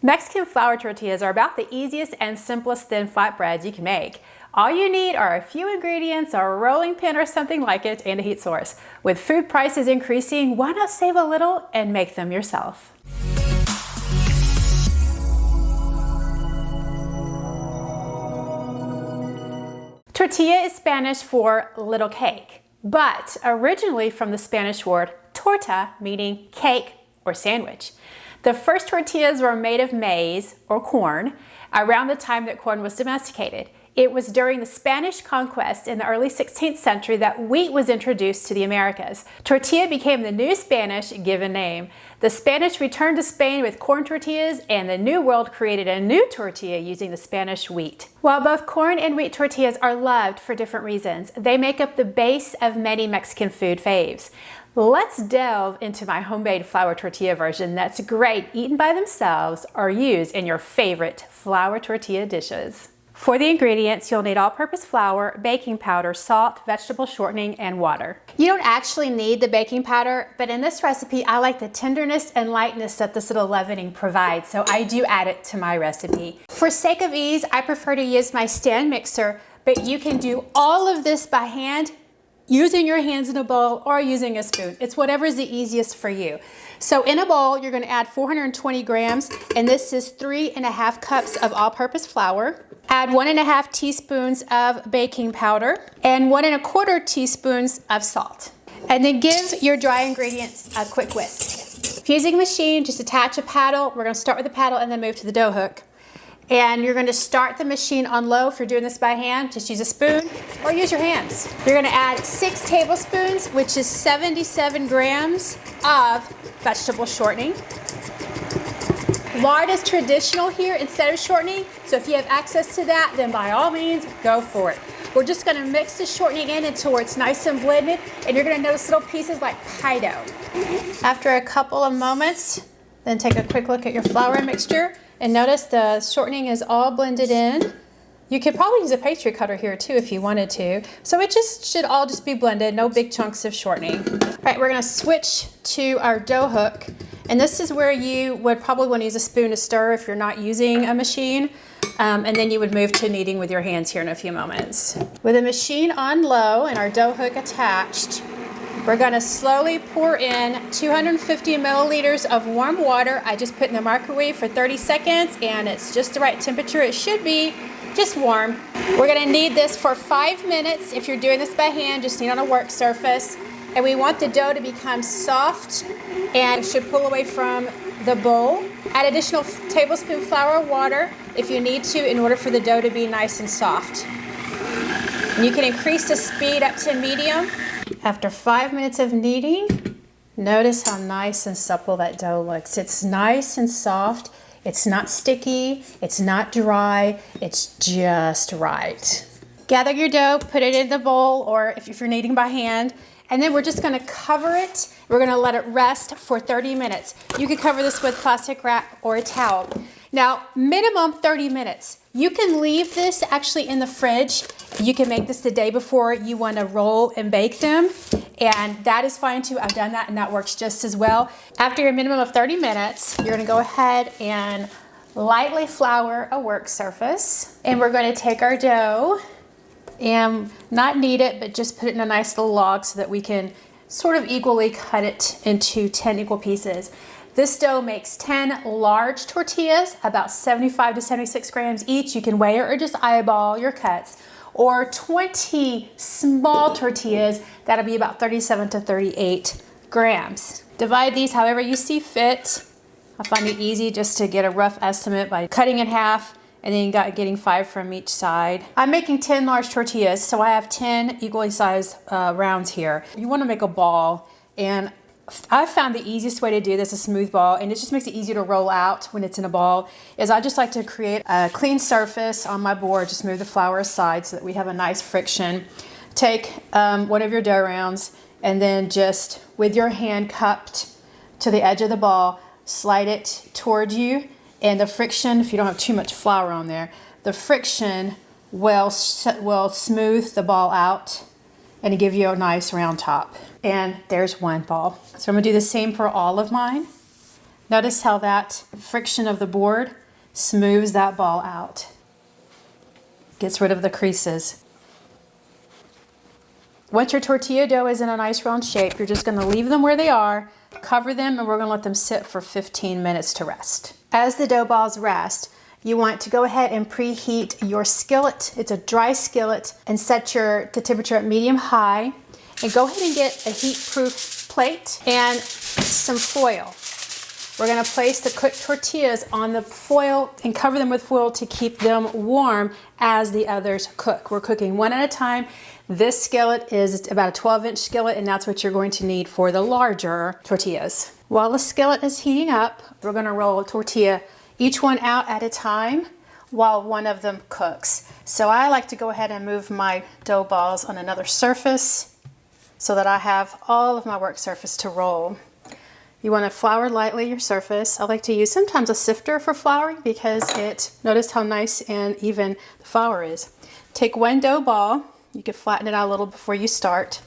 Mexican flour tortillas are about the easiest and simplest thin flatbreads you can make. All you need are a few ingredients, a rolling pin or something like it, and a heat source. With food prices increasing, why not save a little and make them yourself? Tortilla is Spanish for little cake, but originally from the Spanish word torta, meaning cake or sandwich. The first tortillas were made of maize or corn around the time that corn was domesticated. It was during the Spanish conquest in the early 16th century that wheat was introduced to the Americas. Tortilla became the new Spanish given name. The Spanish returned to Spain with corn tortillas, and the New World created a new tortilla using the Spanish wheat. While both corn and wheat tortillas are loved for different reasons, they make up the base of many Mexican food faves. Let's delve into my homemade flour tortilla version that's great eaten by themselves or used in your favorite flour tortilla dishes. For the ingredients, you'll need all-purpose flour, baking powder, salt, vegetable shortening, and water. You don't actually need the baking powder, but in this recipe, I like the tenderness and lightness that this little leavening provides, so I do add it to my recipe. For sake of ease, I prefer to use my stand mixer, but you can do all of this by hand using your hands in a bowl or using a spoon. It's whatever is the easiest for you. So in a bowl, you're gonna add 420 grams, and this is 3.5 cups of all-purpose flour. Add 1.5 teaspoons of baking powder and 1.25 teaspoons of salt. And then give your dry ingredients a quick whisk. If you're using a machine, just attach a paddle. We're gonna start with the paddle and then move to the dough hook. And you're going to start the machine on low. If you're doing this by hand, just use a spoon or use your hands. You're going to add 6 tablespoons, which is 77 grams of vegetable shortening. Lard is traditional here instead of shortening, so if you have access to that, then by all means, go for it. We're just going to mix the shortening in until it's nice and blended, and you're going to notice little pieces like pie dough. After a couple of moments, then take a quick look at your flour mixture. And notice the shortening is all blended in. You could probably use a pastry cutter here too if you wanted to. So it should all be blended, no big chunks of shortening. All right, we're gonna switch to our dough hook. And this is where you would probably wanna use a spoon to stir if you're not using a machine. And then you would move to kneading with your hands here in a few moments. With the machine on low and our dough hook attached, we're gonna slowly pour in 250 milliliters of warm water. I just put in the microwave for 30 seconds and it's just the right temperature. It should be just warm. We're gonna knead this for 5 minutes. If you're doing this by hand, just knead on a work surface. And we want the dough to become soft and it should pull away from the bowl. Add additional tablespoon flour or water if you need to in order for the dough to be nice and soft. And you can increase the speed up to medium. After 5 minutes of kneading, notice how nice and supple that dough looks. It's nice and soft. It's not sticky. It's not dry. It's just right. Gather your dough, put it in the bowl, or if you're kneading by hand, and then we're just gonna cover it. We're gonna let it rest for 30 minutes. You could cover this with plastic wrap or a towel. Now, minimum 30 minutes. You can leave this actually in the fridge. You can make this the day before you want to roll and bake them, and that is fine too. I've done that and that works just as well. After your minimum of 30 minutes, you're going to go ahead and lightly flour a work surface, and we're going to take our dough and not knead it, but just put it in a nice little log so that we can sort of equally cut it into 10 equal pieces. This dough makes 10 large tortillas, about 75 to 76 grams each. You can weigh it or just eyeball your cuts. Or 20 small tortillas, that'll be about 37 to 38 grams. Divide these however you see fit. I find it easy just to get a rough estimate by cutting in half and then getting 5 from each side. I'm making 10 large tortillas, so I have 10 equally sized rounds here. You wanna make a ball, and I found the easiest way to do this, a smooth ball, and it just makes it easier to roll out when it's in a ball, is I just like to create a clean surface on my board, just move the flour aside so that we have a nice friction. Take one of your dough rounds and then just with your hand cupped to the edge of the ball, slide it toward you, and the friction, if you don't have too much flour on there, the friction will smooth the ball out and give you a nice round top. And there's one ball. So I'm gonna do the same for all of mine. Notice how that friction of the board smooths that ball out. Gets rid of the creases. Once your tortilla dough is in a nice round shape, you're just gonna leave them where they are, cover them, and we're gonna let them sit for 15 minutes to rest. As the dough balls rest, you want to go ahead and preheat your skillet. It's a dry skillet, and set the temperature at medium-high. And go ahead and get a heat-proof plate and some foil. We're gonna place the cooked tortillas on the foil and cover them with foil to keep them warm as the others cook. We're cooking one at a time. This skillet is about a 12-inch skillet, and that's what you're going to need for the larger tortillas. While the skillet is heating up, we're gonna roll a tortilla, each one out at a time while one of them cooks. So I like to go ahead and move my dough balls on another surface so that I have all of my work surface to roll. You want to flour lightly your surface. I like to use sometimes a sifter for flouring because notice how nice and even the flour is. Take one dough ball. You can flatten it out a little before you start.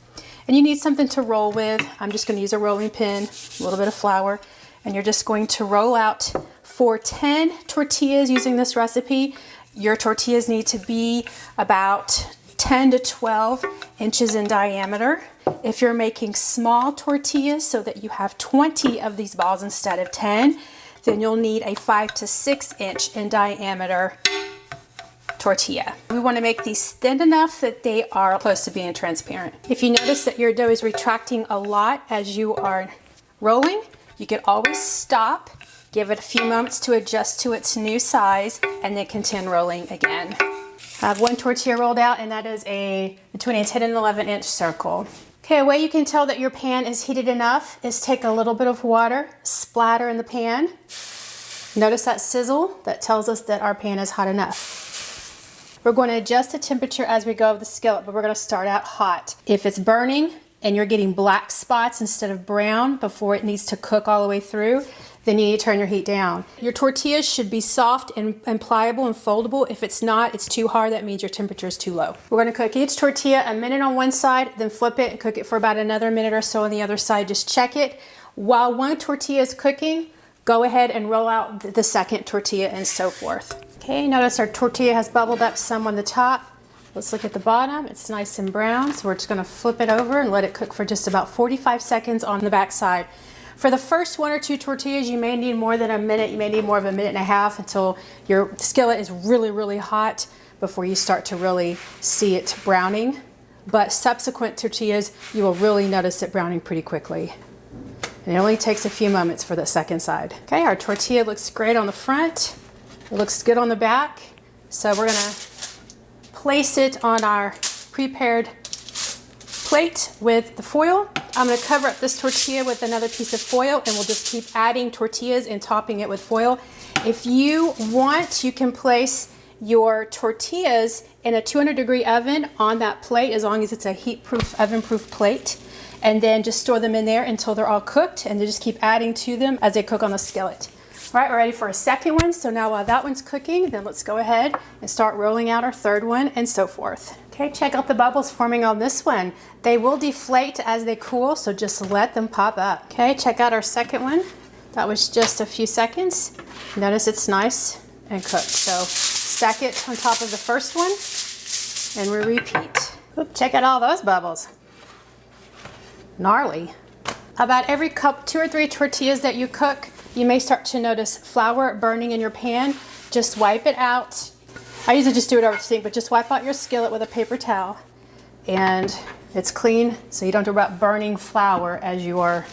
And you need something to roll with. I'm just going to use a rolling pin, a little bit of flour, and you're just going to roll out for 10 tortillas using this recipe. Your tortillas need to be about 10 to 12 inches in diameter. If you're making small tortillas so that you have 20 of these balls instead of 10, then you'll need a 5 to 6 inch in diameter tortilla. We want to make these thin enough that they are close to being transparent. If you notice that your dough is retracting a lot as you are rolling, you can always stop, give it a few moments to adjust to its new size, and then continue rolling again. I have one tortilla rolled out, and that is between a 10 and 11 inch circle. Okay, a way you can tell that your pan is heated enough is take a little bit of water, splatter in the pan. Notice that sizzle? That tells us that our pan is hot enough. We're going to adjust the temperature as we go of the skillet, but we're going to start out hot. If it's burning and you're getting black spots instead of brown before it needs to cook all the way through, then you need to turn your heat down. Your tortillas should be soft and pliable and foldable. If it's not, it's too hard, that means your temperature is too low. We're gonna cook each tortilla a minute on one side, then flip it and cook it for about another minute or so on the other side. Just check it. While one tortilla is cooking, go ahead and roll out the second tortilla and so forth. Okay, notice our tortilla has bubbled up some on the top. Let's look at the bottom. It's nice and brown, so we're just gonna flip it over and let it cook for just about 45 seconds on the back side. For the first one or two tortillas, you may need more than a minute. You may need more of a minute and a half until your skillet is really, really hot before you start to really see it browning. But subsequent tortillas, you will really notice it browning pretty quickly. And it only takes a few moments for the second side. Okay, our tortilla looks great on the front. It looks good on the back. So we're gonna place it on our prepared plate with the foil. I'm going to cover up this tortilla with another piece of foil, and we'll just keep adding tortillas and topping it with foil. If you want, you can place your tortillas in a 200-degree oven on that plate, as long as it's a heat-proof, oven-proof plate, and then just store them in there until they're all cooked, and then just keep adding to them as they cook on the skillet. All right, we're ready for a second one. So now while that one's cooking, then let's go ahead and start rolling out our third one and so forth. Okay, check out the bubbles forming on this one. They will deflate as they cool, so just let them pop up. Okay, check out our second one. That was just a few seconds. Notice it's nice and cooked. So stack it on top of the first one and we repeat. Oop, check out all those bubbles. Gnarly. About every cup, 2 or 3 tortillas that you cook, you may start to notice flour burning in your pan. Just wipe it out. I usually just do it over the sink, but just wipe out your skillet with a paper towel. And it's clean, so you don't have to worry about burning flour as you are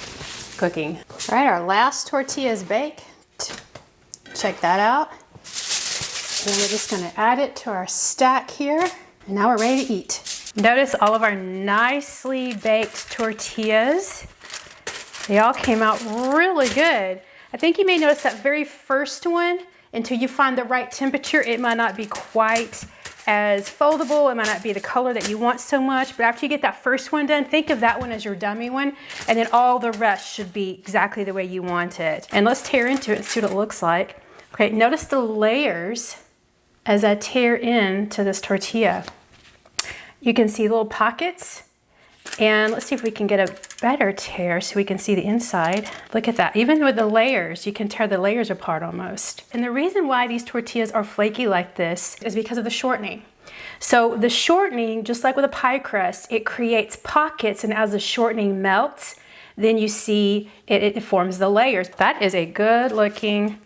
cooking. All right, our last tortilla is baked. Check that out. And we're just gonna add it to our stack here. And now we're ready to eat. Notice all of our nicely baked tortillas. They all came out really good. I think you may notice that very first one, until you find the right temperature, it might not be quite as foldable. It might not be the color that you want so much, but after you get that first one done, think of that one as your dummy one, and then all the rest should be exactly the way you want it. And let's tear into it and see what it looks like. Okay, notice the layers as I tear into this tortilla. You can see little pockets, And let's see if we can get a better tear so we can see the inside. Look at that. Even with the layers, you can tear the layers apart almost. And the reason why these tortillas are flaky like this is because of the shortening. So the shortening, just like with a pie crust, it creates pockets, and as the shortening melts, then you see it forms the layers. That is a good looking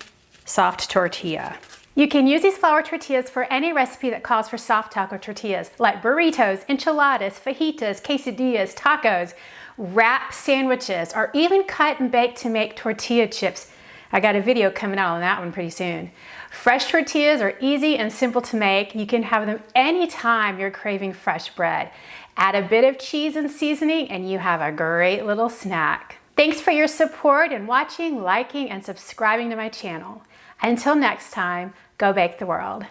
soft tortilla. You can use these flour tortillas for any recipe that calls for soft taco tortillas, like burritos, enchiladas, fajitas, quesadillas, tacos, wrap sandwiches, or even cut and bake to make tortilla chips. I got a video coming out on that one pretty soon. Fresh tortillas are easy and simple to make. You can have them anytime you're craving fresh bread. Add a bit of cheese and seasoning and you have a great little snack. Thanks for your support and watching, liking, and subscribing to my channel. Until next time, go bake the world.